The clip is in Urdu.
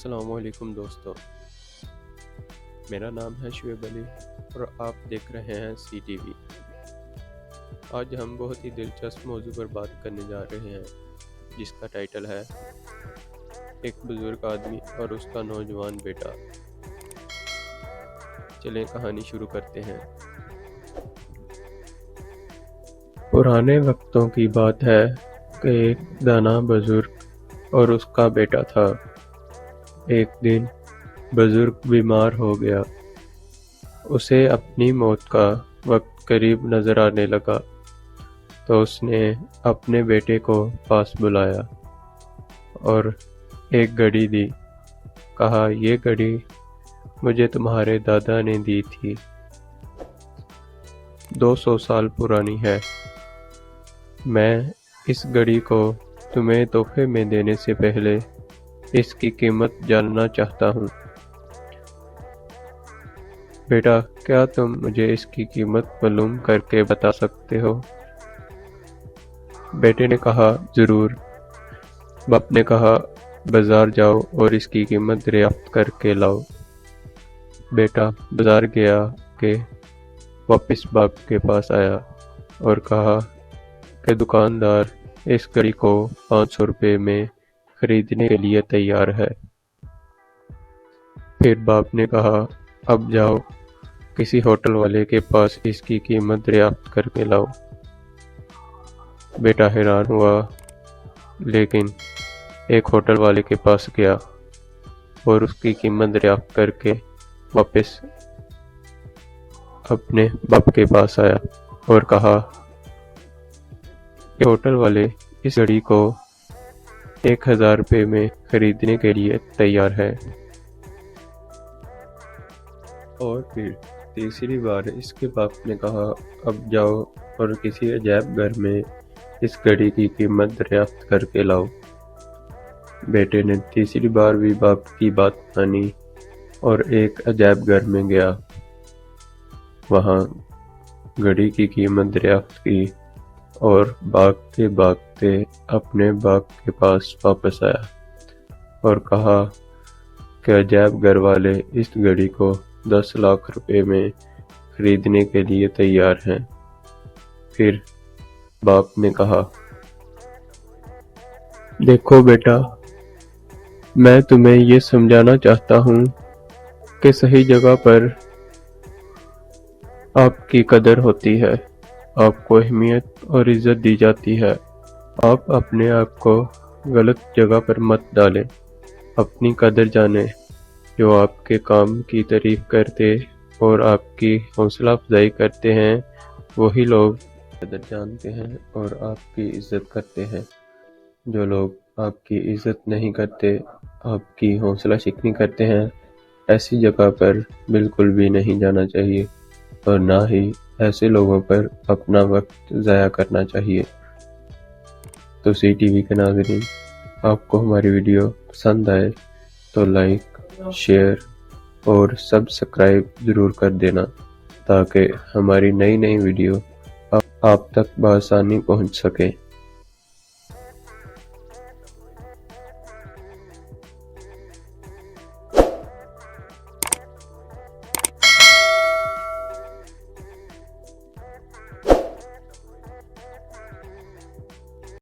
السلام علیکم دوستو، میرا نام ہے شعیب علی اور آپ دیکھ رہے ہیں سی ٹی وی۔ آج ہم بہت ہی دلچسپ موضوع پر بات کرنے جا رہے ہیں جس کا ٹائٹل ہے ایک بزرگ آدمی اور اس کا نوجوان بیٹا۔ چلیں کہانی شروع کرتے ہیں۔ پرانے وقتوں کی بات ہے کہ ایک دانا بزرگ اور اس کا بیٹا تھا۔ ایک دن بزرگ بیمار ہو گیا۔ اسے اپنی موت کا وقت قریب نظر آنے لگا تو اس نے اپنے بیٹے کو پاس بلایا اور ایک گھڑی دی۔ کہا، یہ گھڑی مجھے تمہارے دادا نے دی تھی، 200 سال پرانی ہے۔ میں اس گھڑی کو تمہیں تحفے میں دینے سے پہلے اس کی قیمت جاننا چاہتا ہوں۔ بیٹا، کیا تم مجھے اس کی قیمت معلوم کر کے بتا سکتے ہو؟ بیٹے نے کہا، ضرور۔ باپ نے کہا، بازار جاؤ اور اس کی قیمت دریافت کر کے لاؤ۔ بیٹا بازار گیا کہ واپس باپ کے پاس آیا اور کہا کہ دکاندار اس گھڑی کو 500 روپے میں خریدنے کے لیے تیار ہے۔ پھر باپ نے کہا، اب جاؤ کسی ہوٹل والے کے پاس اس کی قیمت دریافت کر کے لاؤ۔ بیٹا حیران ہوا، لیکن ایک ہوٹل والے کے پاس گیا اور اس کی قیمت دریافت کر کے واپس اپنے باپ کے پاس آیا اور کہا کہ ہوٹل والے اس گھڑی کو 1000 روپے میں خریدنے کے لیے تیار ہے۔ اور پھر تیسری بار اس کے باپ نے کہا، اب جاؤ اور کسی عجائب گھر میں اس گھڑی کی قیمت دریافت کر کے لاؤ۔ بیٹے نے تیسری بار بھی باپ کی بات مانی اور ایک عجائب گھر میں گیا۔ وہاں گھڑی کی قیمت دریافت کی اور بھاگتے بھاگتے اپنے باپ کے پاس واپس آیا اور کہا کہ عجائب گھر والے اس گھڑی کو 10 لاکھ روپے میں خریدنے کے لیے تیار ہیں۔ پھر باپ نے کہا، دیکھو بیٹا، میں تمہیں یہ سمجھانا چاہتا ہوں کہ صحیح جگہ پر آپ کی قدر ہوتی ہے، آپ کو اہمیت اور عزت دی جاتی ہے۔ آپ اپنے آپ کو غلط جگہ پر مت ڈالیں، اپنی قدر جانیں۔ جو آپ کے کام کی تعریف کرتے اور آپ کی حوصلہ افزائی کرتے ہیں وہی لوگ قدر جانتے ہیں اور آپ کی عزت کرتے ہیں۔ جو لوگ آپ کی عزت نہیں کرتے، آپ کی حوصلہ شکنی کرتے ہیں، ایسی جگہ پر بالکل بھی نہیں جانا چاہیے اور نہ ہی ایسے لوگوں پر اپنا وقت ضائع کرنا چاہیے۔ تو سی ٹی وی کے ناظرین، آپ کو ہماری ویڈیو پسند آئے تو لائک، شیئر اور سبسکرائب ضرور کر دینا تاکہ ہماری نئی ویڈیو آپ تک بآسانی پہنچ سکے۔